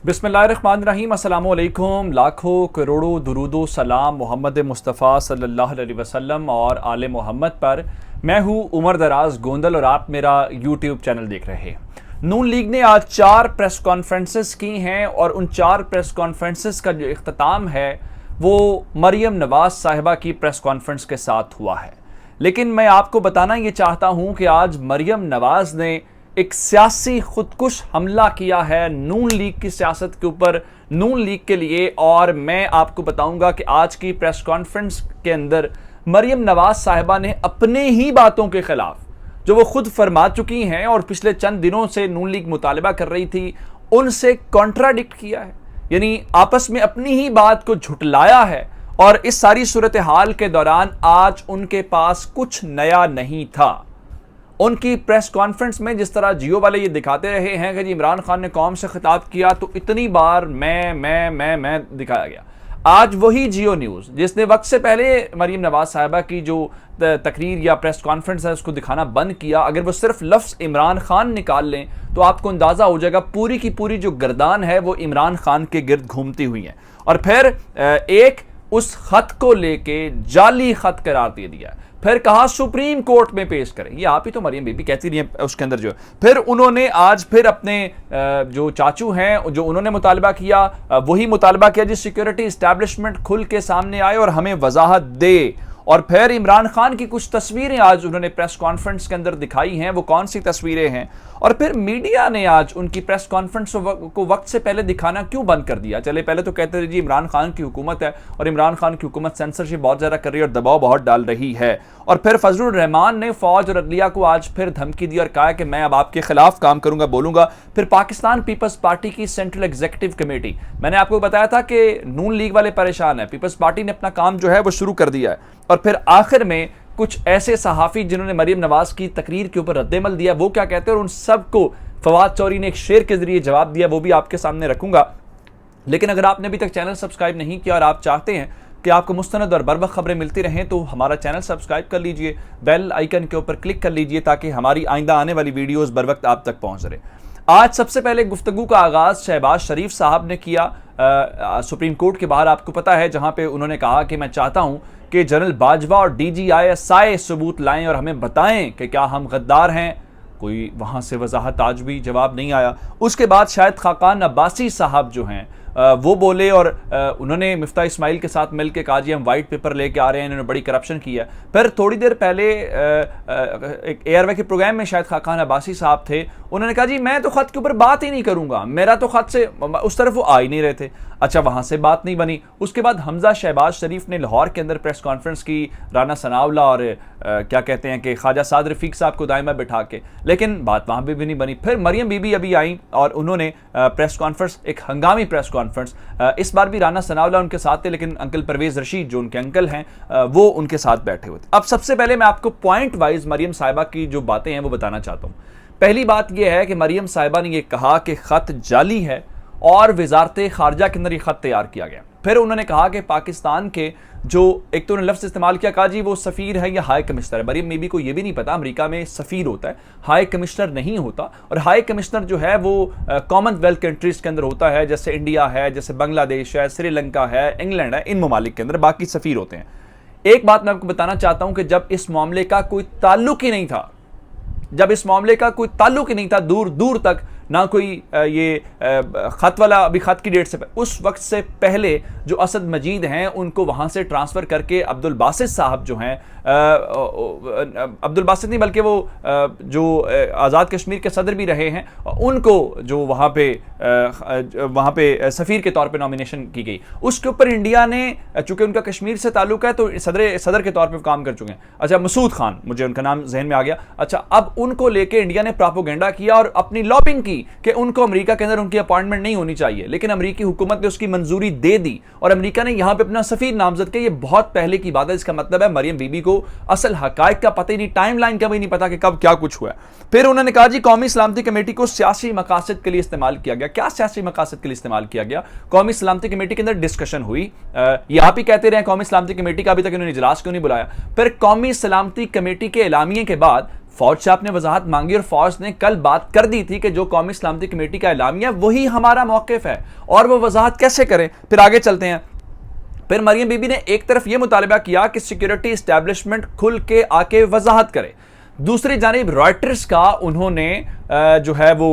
बिस्मिल्लाहिर्रहमानिर्रहीम, अस्सलामुअलैकुम। लाखों करोड़ों दुरूदो सलाम मोहम्मद मुस्तफ़ा सल्लल्लाहु अलैहि वसल्लम और आले मोहम्मद पर। मैं हूँ उमर दराज गोंदल और आप मेरा यूट्यूब चैनल देख रहे हैं। नून लीग ने आज 4 प्रेस कॉन्फ्रेंसेस की हैं और उन 4 प्रेस कॉन्फ्रेंसेस का जो इख्तिताम है वो मरियम नवाज साहिबा की प्रेस कॉन्फ्रेंस के साथ हुआ है। लेकिन मैं आपको बताना ये चाहता हूँ कि आज मरियम नवाज ने एक सियासी खुदकुश हमला किया है नून लीग की सियासत के ऊपर, नून लीग के लिए। और मैं आपको बताऊंगा कि आज की प्रेस कॉन्फ्रेंस के अंदर मरियम नवाज साहिबा ने अपने ही बातों के खिलाफ, जो वो खुद फरमा चुकी हैं और पिछले चंद दिनों से नून लीग मुतालबा कर रही थी, उनसे कॉन्ट्राडिक्ट किया है। यानी आपस में अपनी ही बात को झुटलाया है। और इस सारी सूरत हाल के दौरान आज उनके पास कुछ नया नहीं था। उनकी प्रेस कॉन्फ्रेंस में जिस तरह जियो वाले ये दिखाते रहे हैं कि जी इमरान खान ने कौम से खिताब किया, तो इतनी बार मैं दिखाया गया। आज वही जियो न्यूज़ जिसने वक्त से पहले मरियम नवाज साहिबा की जो तकरीर या प्रेस कॉन्फ्रेंस है उसको दिखाना बंद किया, अगर वो सिर्फ लफ्ज़ इमरान खान निकाल लें तो आपको अंदाज़ा हो जाएगा पूरी की पूरी जो गर्दान है वो इमरान खान के गिर्द घूमती हुई है। और फिर एक उस खत को लेके जाली खत करार दे दिया, फिर कहा सुप्रीम कोर्ट में पेश करें। ये आप ही तो मरियम बीबी कहती रही है उसके अंदर जो। फिर उन्होंने आज फिर अपने जो चाचू हैं जो उन्होंने मुतालबा किया वही मुतालबा किया जिस सिक्योरिटी इस्टेब्लिशमेंट खुल के सामने आए और हमें वजाहत दे। और फिर इमरान खान की कुछ तस्वीरें आज उन्होंने प्रेस कॉन्फ्रेंस के अंदर दिखाई हैं, वो कौन सी तस्वीरें हैं। और फिर मीडिया ने आज उनकी प्रेस कॉन्फ्रेंस को वक्त से पहले दिखाना क्यों बंद कर दिया। चले पहले तो कहते थे जी इमरान खान की हुकूमत है और इमरान खान की हुकूमत सेंसरशिप बहुत ज़्यादा कर रही है और दबाव बहुत डाल रही है। और फिर फजलुर रहमान ने फौज और अदलिया को आज फिर धमकी दी और कहा कि मैं अब आपके खिलाफ काम करूंगा, बोलूंगा। फिर पाकिस्तान पीपल्स पार्टी की सेंट्रल एग्जीक्यूटिव कमेटी, मैंने आपको बताया था कि नून लीग वाले परेशान है, पीपल्स पार्टी ने अपना काम जो है वो शुरू कर दिया है। और फिर आखिर में कुछ ऐसे सहाफ़ी जिन्होंने मरियम नवाज की तकरीर के ऊपर रद्देमल दिया, वो क्या कहते हैं और उन सबको फवाद चौधरी ने एक शेर के जरिए जवाब दिया, वो भी आपके सामने रखूंगा। लेकिन अगर आपने अभी तक चैनल सब्सक्राइब नहीं किया और आप चाहते हैं कि आपको मुस्तनद और बरवक्त खबरें मिलती रहें तो हमारा चैनल सब्सक्राइब कर लीजिए, बेल आइकन के ऊपर क्लिक कर लीजिए ताकि हमारी आइंदा आने वाली वीडियोस बर वक्त आप तक पहुंच रहे। आज सबसे पहले गुफ्तगू का आगाज शहबाज शरीफ साहब ने किया सुप्रीम कोर्ट के बाहर, आपको पता है, जहां पे उन्होंने कहा कि मैं चाहता हूं कि जनरल बाजवा और DGISI सबूत लाएं और हमें बताएं कि क्या हम गद्दार हैं। कोई वहां से वजाहत आज भी जवाब नहीं आया। उसके बाद शायद खाकान अब्बासी साहब जो हैं वो बोले और उन्होंने मिफ्ता इस्माइल के साथ मिलकर कहा जी हम वाइट पेपर लेके आ रहे हैं, इन्होंने बड़ी करप्शन की है। फिर थोड़ी देर पहले एक एयरवे के प्रोग्राम में शायद खाकान अब्बासी साहब थे, उन्होंने कहा जी मैं तो खत के ऊपर बात ही नहीं करूंगा, मेरा तो खत से उस तरफ वो आ ही नहीं रहे थे। अच्छा, वहां से बात नहीं बनी। उसके बाद हमजा शहबाज शरीफ ने लाहौर के अंदर प्रेस कॉन्फ्रेंस की, राना सनाउल्लाह और क्या कहते हैं कि ख्वाजा साद रफीक साहब को दायमा बिठा के, लेकिन बात वहां भी नहीं बनी। फिर मरियम बीबी अभी आई और उन्होंने प्रेस कॉन्फ्रेंस, एक हंगामी प्रेस कॉन्फ्रेंस, इस बार भी राना सनाउल्लाह उनके साथ थे लेकिन अंकल परवेज रशीद जो उनके अंकल हैं वो उनके साथ बैठे हुए थे। अब सबसे पहले मैं आपको पॉइंट वाइज मरियम साहिबा की जो बातें हैं वो बताना चाहता हूं। पहली बात यह है कि मरियम साहिबा ने यह कहा कि खत जाली है और वजारत खारजा के अंदर ये खत तैयार किया गया। फिर उन्होंने कहा कि पाकिस्तान के जो, एक तो उन्होंने लफ्ज़ इस्तेमाल किया, कहा जी वो सफ़ीर है या हाई कमिश्नर है। मरियम बीबी को ये भी नहीं पता अमेरिका में सफ़ीर होता है, हाई कमिश्नर नहीं होता। और हाई कमिश्नर जो है वो कॉमनवेल्थ कंट्रीज़ के अंदर होता है, जैसे इंडिया है, जैसे बांग्लादेश है, श्रीलंका है, इंग्लैंड है, इन ममालिक के अंदर बाकी सफ़ीर होते हैं। एक बात मैं आपको बताना चाहता हूँ कि जब इस मामले का कोई ताल्लुक ही नहीं था, जब इस मामले का कोई ताल्लुक ही नहीं था, दूर दूर तक ना कोई ये खत वाला, अभी खत की डेट से उस वक्त से पहले जो असद मजीद हैं उनको वहाँ से ट्रांसफ़र करके अब्दुल बासित साहब जो हैं, अब्दुल बासित नहीं बल्कि वो जो आज़ाद कश्मीर के सदर भी रहे हैं, उनको जो वहाँ पे सफ़ीर के तौर पे नॉमिनेशन की गई। उसके ऊपर इंडिया ने, चूँकि उनका कश्मीर से ताल्लुक़ है तो सदर के तौर पे काम कर चुके हैं। अच्छा, मसूद खान, मुझे उनका नाम जहन में आ गया। अच्छा, अब उनको लेके इंडिया ने प्रोपेगेंडा किया और अपनी लॉबिंग की कि उनको अमेरिका के अंदर उनकी अपॉइंटमेंट नहीं होनी चाहिए, लेकिन अमेरिकी हुकूमत ने उसकी मंजूरी दे दी और अमेरिका ने यहां पे अपना सफीर नामजद किया। ये बहुत पहले की बात है, इसका मतलब है मरियम बीबी को असल हकायक का पता ही नहीं, टाइमलाइन का भी नहीं पता कि कब क्या कुछ हुआ। फिर उन्होंने कहा जी कौमी सलामती कमेटी को सियासी मकासद के लिए इस्तेमाल किया गया। क्या सियासी मकासद के लिए इस्तेमाल किया गया? कौमी सलामती कमेटी के अंदर डिस्कशन हुई, ये आप ही कहते रहे कौमी सलामती कमेटी का अभी तक इन्होंने इजलास क्यों नहीं बुलाया। फिर कौमी सलामती कमेटी के एलामिये के बाद फौज से आपने वजाहत मांगी और फौज ने कल बात कर दी थी कि जो कौमी सलामती कमेटी का एलामिया वही हमारा मौक़िफ़ है, और वो वजाहत कैसे करें। फिर आगे चलते हैं। फिर मरियम बीबी ने एक तरफ यह मुतालबा किया कि सिक्योरिटी इस्टेब्लिशमेंट खुल के आके वजाहत करे, दूसरी जानिब रॉयटर्स का उन्होंने जो है वो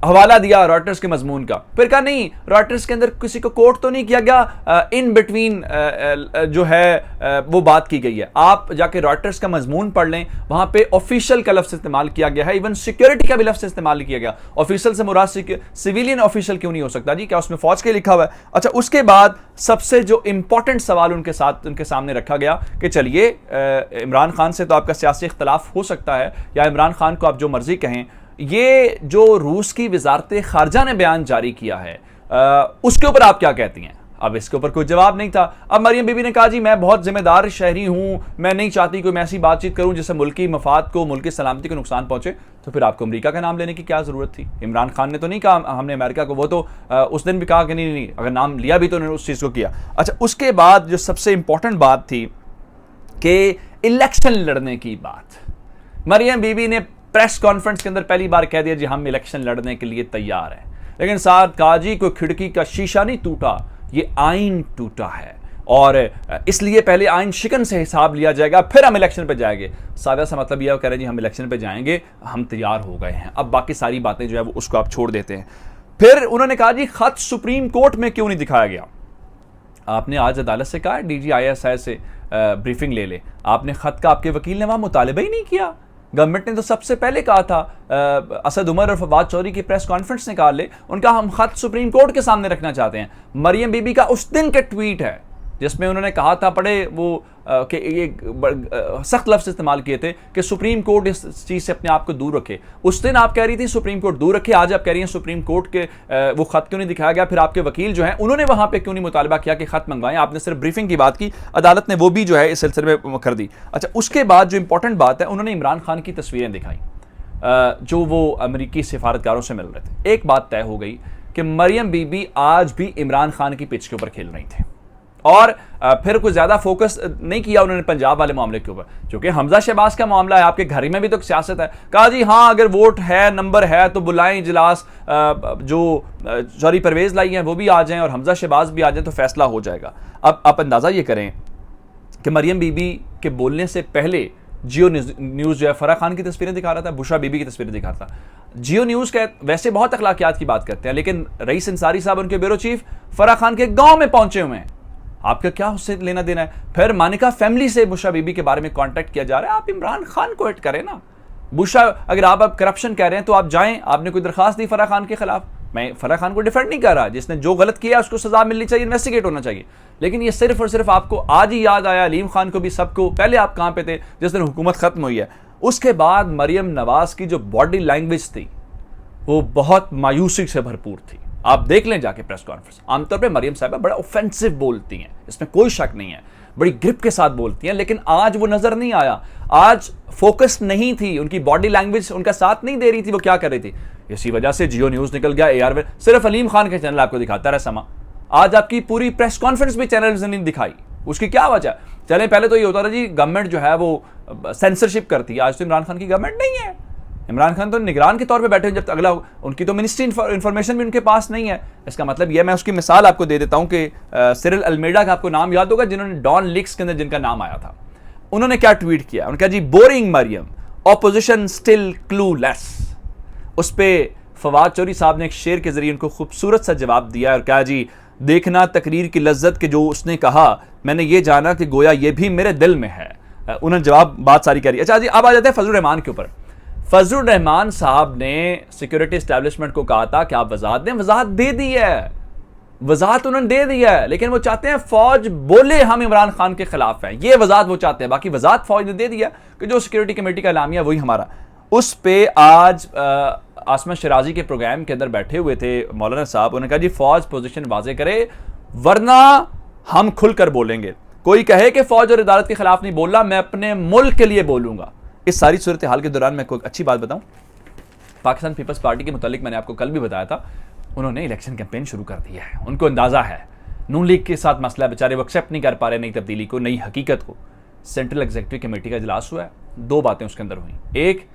हवाला दिया रॉयटर्स के मजमून का। फिर कहा नहीं, रॉयटर्स के अंदर किसी को कोट तो नहीं किया गया, इन बिटवीन जो है वो बात की गई है। आप जाके रॉयटर्स का मजमून पढ़ लें, वहां पे ऑफिशियल का लफ्ज़ इस्तेमाल किया गया है, इवन सिक्योरिटी का भी लफ्ज़ इस्तेमाल किया गया। ऑफिशियल से मुराद सिविलियन ऑफिशियल क्यों नहीं हो सकता जी, क्या उसमें फौज के लिखा हुआ है? अच्छा, उसके बाद सबसे जो इंपॉर्टेंट सवाल उनके सामने रखा गया कि चलिए इमरान खान से तो आपका सियासी इख्तलाफ हो सकता है, या इमरान खान को आप जो मर्जी कहें, ये जो रूस की वजारत खारजा ने बयान जारी किया है उसके ऊपर आप क्या कहती हैं? अब इसके ऊपर कोई जवाब नहीं था। अब मरियम बीबी ने कहा जी मैं बहुत जिम्मेदार शहरी हूं, मैं नहीं चाहती कोई मैं ऐसी बातचीत करूं जिससे मुल्की मफाद को, मुल्की सलामती को नुकसान पहुंचे। तो फिर आपको अमेरिका का नाम लेने की क्या जरूरत थी? इमरान खान ने तो नहीं कहा हमने अमेरिका को, वो तो उस दिन भी कहा कि नहीं, अगर नाम लिया भी तो उन्होंने उस चीज़ को किया। अच्छा, उसके बाद जो सबसे इंपॉर्टेंट बात थी कि इलेक्शन लड़ने की बात, मरियम बीबी ने प्रेस कॉन्फ्रेंस के अंदर पहली बार कह दिया जी हम इलेक्शन लड़ने के लिए तैयार हैं, लेकिन साथ कहा जी कोई खिड़की का शीशा नहीं टूटा, ये आइन टूटा है, और इसलिए पहले आइन शिकन से हिसाब लिया जाएगा, फिर हम इलेक्शन पे जाएंगे। सादा सा मतलब यह कह रहे हैं जी हम इलेक्शन पे जाएंगे, हम तैयार हो गए हैं। अब बाकी सारी बातें जो है वो उसको आप छोड़ देते हैं। फिर उन्होंने कहा जी खत सुप्रीम कोर्ट में क्यों नहीं दिखाया गया? आपने आज अदालत से कहा DGISI से ब्रीफिंग ले ले, आपने खत का आपके वकील ने वहां मुतालबा ही नहीं किया। गवर्नमेंट ने तो सबसे पहले कहा था, असद उमर और फवाद चौधरी की प्रेस कॉन्फ्रेंस निकाल ले, उनका हम खत सुप्रीम कोर्ट के सामने रखना चाहते हैं। मरियम बीबी का उस दिन का ट्वीट है जिसमें उन्होंने कहा था, पढ़े वो कि ये सख्त लफ्ज़ इस्तेमाल किए थे कि सुप्रीम कोर्ट इस चीज़ से अपने आप को दूर रखे। उस दिन आप कह रही थी सुप्रीम कोर्ट दूर रखे, आज आप कह रही हैं सुप्रीम कोर्ट के वो खत क्यों नहीं दिखाया गया? फिर आपके वकील जो हैं उन्होंने वहाँ पे क्यों नहीं मुतालबा किया कि खत मंगवाएं? आपने सिर्फ ब्रीफिंग की बात की, अदालत ने वो भी जो है इस सिलसिले में कर दी। अच्छा, उसके बाद जो इंपॉर्टेंट बात है, उन्होंने इमरान खान की तस्वीरें दिखाई जो वो अमरीकी सिफारतकारों से मिल रहे थे। एक बात तय हो गई कि मरियम बीबी आज भी इमरान खान की पिच के ऊपर खेल रही थी, और फिर कुछ ज़्यादा फोकस नहीं किया उन्होंने पंजाब वाले मामले के ऊपर, क्योंकि हमजा शहबाज का मामला है, आपके घर में भी तो सियासत है। कहा जी हाँ अगर वोट है, नंबर है तो बुलाएं इजलास, जो सॉरी परवेज़ लाई हैं वो भी आ जाएं और हमजा शहबाज भी आ जाएं तो फैसला हो जाएगा। अब आप अंदाज़ा ये करें कि मरियम बीबी के बोलने से पहले जियो न्यूज़ जो है फराह खान की तस्वीरें दिखा रहा था, बुशरा बीबी की तस्वीरें दिखा रहा था। जियो न्यूज़ का वैसे बहुत अखलाकियात की बात करते हैं, लेकिन रईस अंसारी साहब उनके ब्यूरो चीफ फराह खान के गाँव में पहुंचे हुए हैं, आपका क्या उससे लेना देना है? फिर मानिका फैमिली से बुशरा बीबी के बारे में कांटेक्ट किया जा रहा है, आप इमरान खान को हिट करें ना। बुशरा अगर आप करप्शन कह रहे हैं तो आप जाएं, आपने कोई दरखास्त दी फराह खान के खिलाफ, मैं फराह खान को डिफेंड नहीं कर रहा, जिसने जो गलत किया उसको सजा मिलनी चाहिए, इन्वेस्टिगेट होना चाहिए। लेकिन ये सिर्फ और सिर्फ आपको आज ही याद आया, अलीम खान को भी, सबको। पहले आप कहां पे थे जिस दिन हुकूमत खत्म हुई है? उसके बाद मरियम नवाज की जो बॉडी लैंग्वेज थी वो बहुत मायूसी से भरपूर थी। आप देख लें जाके प्रेस कॉन्फ्रेंस, आमतौर पे मरियम साहिबा बड़ा ऑफेंसिव बोलती हैं, इसमें कोई शक नहीं है, बड़ी ग्रिप के साथ बोलती हैं, लेकिन आज वो नजर नहीं आया, आज फोकस नहीं थी, उनकी बॉडी लैंग्वेज उनका साथ नहीं दे रही थी, वो क्या कर रही थी। इसी वजह से जियो न्यूज़ निकल गया, AR सिर्फ अलीम खान के चैनल आपको दिखाता रहा समा, आज आपकी पूरी प्रेस कॉन्फ्रेंस भी चैनल ने दिखाई। उसकी क्या वजह? चले पहले तो ये होता था जी गवर्नमेंट जो है वो सेंसरशिप करती है, आज तो इमरान खान की गवर्नमेंट नहीं है, इमरान खान तो निगरान के तौर पे बैठे हैं, जब तक अगला उनकी तो मिनिस्ट्री इंफॉर्मेशन भी उनके पास नहीं है। इसका मतलब यह, मैं उसकी मिसाल आपको दे देता हूं कि सिरिल अल्मेडा का आपको नाम याद होगा, जिन्होंने डॉन लीक्स के अंदर जिनका नाम आया था, उन्होंने क्या ट्वीट किया? उन्होंने कहा जी boring Maryam, opposition still clueless. उस पर फवाद चौधरी साहब ने एक शेर के जरिए उनको खूबसूरत सा जवाब दिया और कहा जी देखना तकरीर की लज्जत के जो उसने कहा, मैंने ये जाना कि गोया ये भी मेरे दिल में है। उन्होंने जवाब बात सारी करी। अच्छा जी, अब आ जाते हैं फजलुर रहमान के ऊपर। फजलुर रहमान साहब ने सिक्योरिटी एस्टेब्लिशमेंट को कहा था कि आप वजाहत दें, वजाहत दे दी है, वजाहत उन्होंने दे दी है, लेकिन वो चाहते हैं फौज बोले हम इमरान खान के खिलाफ हैं, ये वजाहत वो चाहते हैं। बाकी वजाहत फौज ने दे दिया कि जो सिक्योरिटी कमेटी का एलामिया वही हमारा। उस पे आज आसमा शराजी के प्रोग्राम के अंदर बैठे हुए थे मौलाना साहब, उन्होंने कहा जी फौज पोजीशन वाजे करे वरना हम खुलकर बोलेंगे, कोई कहे कि फौज और अदालत के खिलाफ नहीं बोल रहा, मैं अपने मुल्क के लिए बोलूंगा। इस सारी सूरत हाल के दौरान मैं कोई अच्छी बात बताऊं, पाकिस्तान पीपल्स पार्टी के मुतालिक मैंने आपको कल भी बताया था, उन्होंने इलेक्शन कैंपेन शुरू कर दिया है। उनको अंदाजा है नून लीग के साथ मसला, बेचारे वो एक्सेप्ट नहीं कर पा रहे नई तब्दीली को, नई हकीकत को। सेंट्रल एग्जीक्यूटिव कमेटी का इजलास हुआ है, दो बातें उसके अंदर हुई। एक,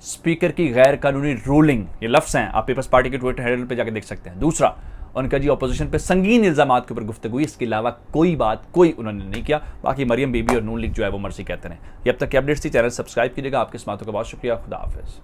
स्पीकर की गैर कानूनी रूलिंग, ये लफ्ज़ हैं, आप पीपल्स पार्टी के ट्विटर हैंडल पे जाके देख सकते हैं। दूसरा, उनका जी अपोजिशन पे संगीन इल्जामात के ऊपर गुफ्तगू हुई, इसके अलावा कोई बात कोई उन्होंने नहीं किया। बाकी मरियम बीबी और नून लीग जो है वो मर्जी कहते हैं। ये अब तक के अपडेट्स थी, चैनल सब्सक्राइब कीजिएगा। आपके समातों का बहुत शुक्रिया। खुदा हाफिज़।